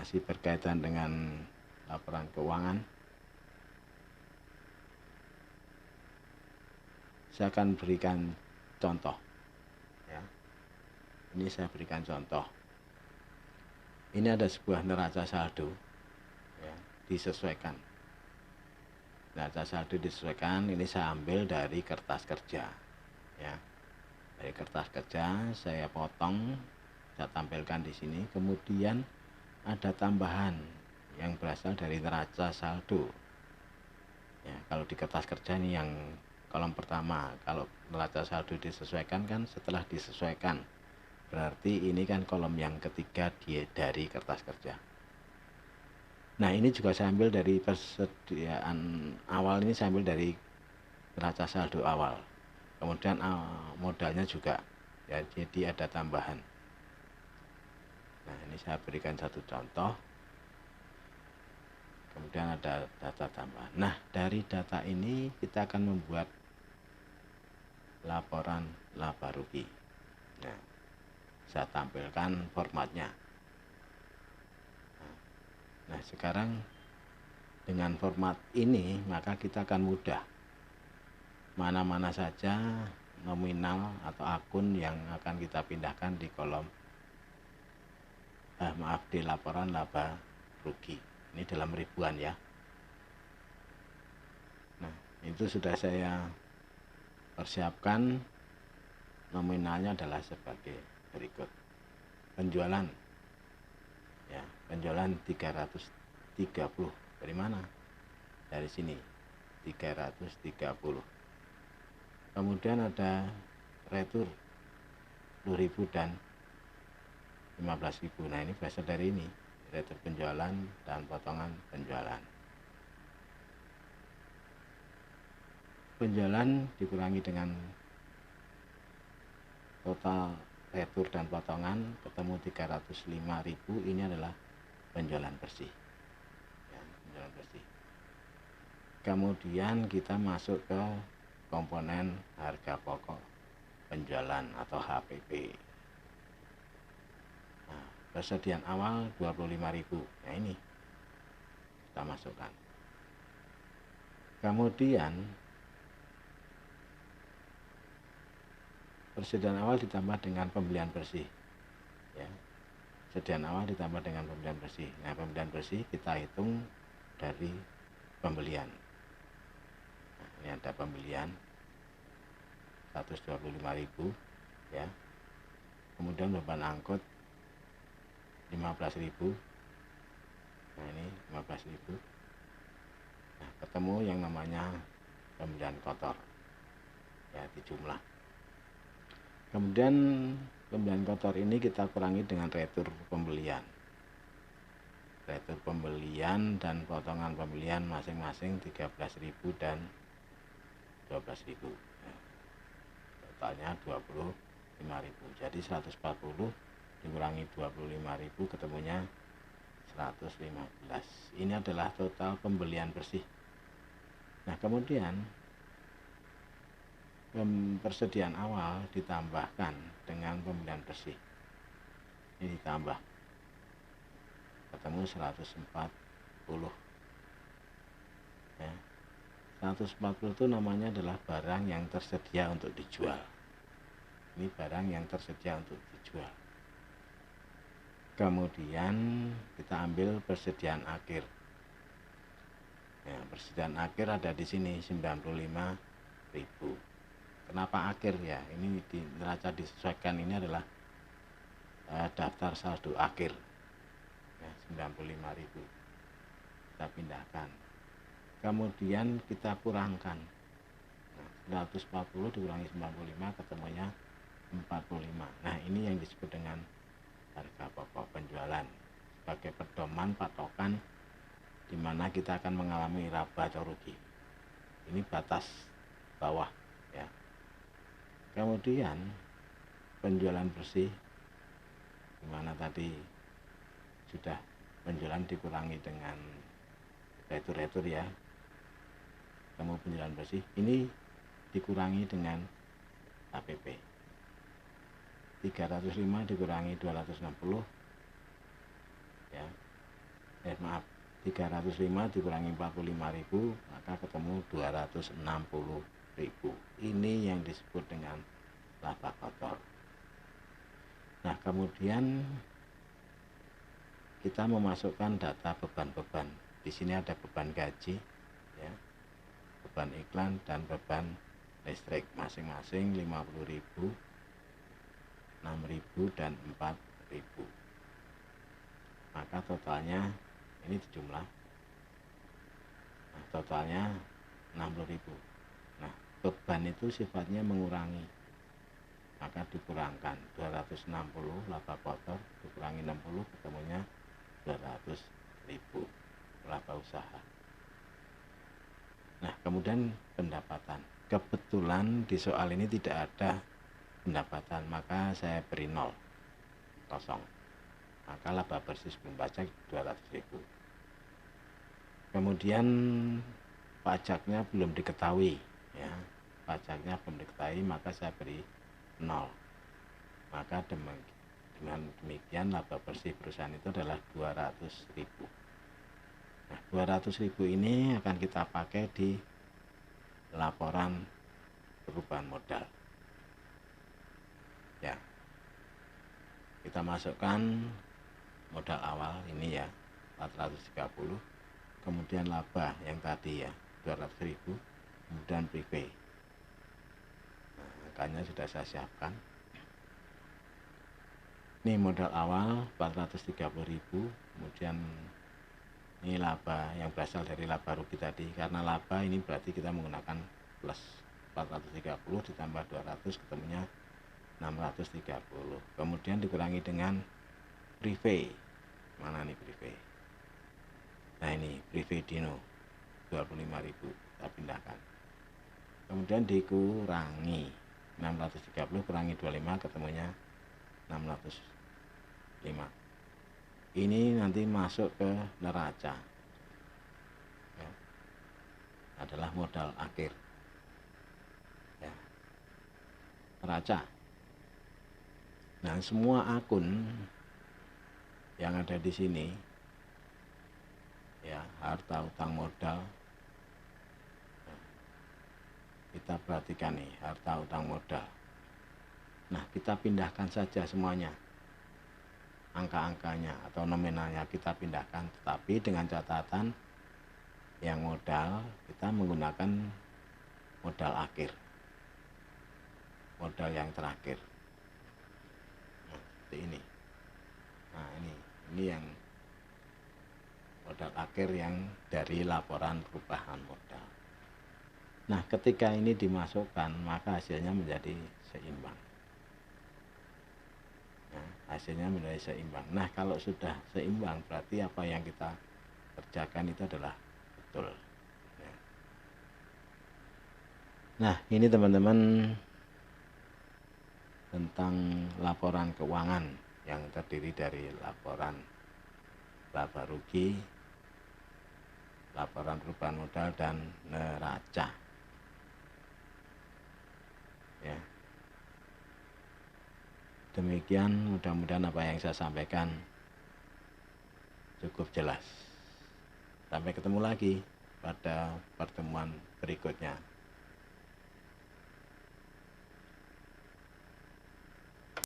masih berkaitan dengan laporan keuangan. Saya akan berikan contoh ya. Ini saya berikan contoh. Ini ada sebuah neraca saldo ya, disesuaikan. Neraca saldo disesuaikan, ini saya ambil dari kertas kerja ya. Dari kertas kerja saya potong, saya tampilkan di sini. Kemudian ada tambahan yang berasal dari neraca saldo ya. Kalau di kertas kerja ini yang kolom pertama, kalau neraca saldo disesuaikan kan setelah disesuaikan, berarti ini kan kolom yang ketiga dari kertas kerja. Nah ini juga saya ambil dari persediaan awal, ini saya ambil dari neraca saldo awal. Kemudian modalnya juga ya, jadi ada tambahan. Nah ini saya berikan satu contoh. Kemudian ada data tambahan. Nah dari data ini kita akan membuat laporan laba rugi. Nah, saya tampilkan formatnya. Nah sekarang dengan format ini maka kita akan mudah mana-mana saja nominal atau akun yang akan kita pindahkan di kolom di laporan laba rugi. Ini dalam ribuan ya. Nah itu sudah saya persiapkan. Nominalnya adalah sebagai berikut. Penjualan ya, penjualan 330. Dari mana? Dari sini 330. Kemudian ada retur 10.000 dan 15.000. Nah ini berasal dari ini, retur penjualan dan potongan penjualan. Penjualan dikurangi dengan total retur dan potongan, ketemu 305.000. Ini adalah penjualan bersih ya, penjualan bersih. Kemudian kita masuk ke komponen harga pokok penjualan atau HPP. Nah, persediaan awal 25.000. Nah ini kita masukkan. Kemudian persediaan awal ditambah dengan pembelian bersih ya. Persediaan awal ditambah dengan pembelian bersih. Nah pembelian bersih kita hitung dari pembelian. Nah, ini ada pembelian 125.000 ya. Kemudian beban angkut 15.000. Nah ini 15.000. Nah ketemu yang namanya pembelian kotor ya, di jumlah. Kemudian pembelian kotor ini kita kurangi dengan retur pembelian. Retur pembelian dan potongan pembelian masing-masing 13.000 dan 12.000. Nah, totalnya 25.000. Jadi 140 dikurangi 25.000 ketemunya 115. Ini adalah total pembelian bersih. Nah kemudian persediaan awal ditambahkan dengan pembelian bersih. Ini ditambah ketemu 140 ya. 140 itu namanya adalah barang yang tersedia untuk dijual. Ini barang yang tersedia untuk dijual. Kemudian kita ambil persediaan akhir ya, persediaan akhir ada di sini 95.000. Kenapa akhir ya? Ini di neraca disesuaikan ini adalah daftar saldo akhir ya, 95.000 kita pindahkan. Kemudian kita kurangkan. Nah, 140 dikurangi 95 ketemunya 45. Nah ini yang disebut dengan harga pokok penjualan sebagai pedoman patokan di mana kita akan mengalami laba atau rugi. Ini batas bawah ya. Kemudian penjualan bersih, dimana tadi sudah penjualan dikurangi dengan retur ya. Kamu penjualan bersih ini dikurangi dengan HPP. 305 dikurangi 260 ya. 305 dikurangi 45.000 maka ketemu 260.000. Ini yang disebut dengan laba kotor. Nah, kemudian kita memasukkan data beban-beban. Di sini ada beban gaji, ya, beban iklan dan beban listrik, masing-masing 50.000, 6.000 dan 4.000. Maka totalnya ini dijumlah. Nah, totalnya 60.000. Nah, beban itu sifatnya mengurangi. Maka dikurangkan 260 laba kotor dikurangi 60 ketemunya 200.000 laba usaha. Nah, kemudian pendapatan. Kebetulan di soal ini tidak ada pendapatan, maka saya beri 0, kosong. Maka laba bersih sebelum pajak 200.000. Kemudian pajaknya belum diketahui, ya. Pajaknya belum diketahui, maka saya beri 0. Maka dengan demikian laba bersih perusahaan itu adalah 200.000. Nah, 200.000 ini akan kita pakai di laporan perubahan modal. Ya. Kita masukkan modal awal ini ya 430, kemudian laba yang tadi ya 200.000, kemudian prepay. Nah, angkanya sudah saya siapkan. Ini modal awal 430.000, kemudian ini laba yang berasal dari laba rugi tadi. Karena laba ini berarti kita menggunakan plus 430 ditambah 200 ketemunya 630. Kemudian dikurangi dengan prepay. Mana nih prepay? Nah, ini prepay Dino 25.000 kita pindahkan. Kemudian dikurangi 630 kurangi 25 ketemunya 605. Ini nanti masuk ke neraca, ya, adalah modal akhir, ya, neraca. Nah, semua akun yang ada di sini, ya, harta utang modal, ya, kita perhatikan nih, harta utang modal. Nah, kita pindahkan saja semuanya, angka-angkanya atau nominalnya kita pindahkan, tetapi dengan catatan yang modal kita menggunakan modal akhir, modal yang terakhir. Nah, seperti ini. Nah, ini yang modal akhir yang dari laporan perubahan modal. Nah, ketika ini dimasukkan maka hasilnya menjadi seimbang. Nah, hasilnya menjadi seimbang. Nah, kalau sudah seimbang berarti apa yang kita kerjakan itu adalah betul, ya. Nah, ini teman-teman tentang laporan keuangan yang terdiri dari laporan laba rugi, laporan perubahan modal dan neraca, ya. Demikian, mudah-mudahan apa yang saya sampaikan cukup jelas. Sampai ketemu lagi pada pertemuan berikutnya.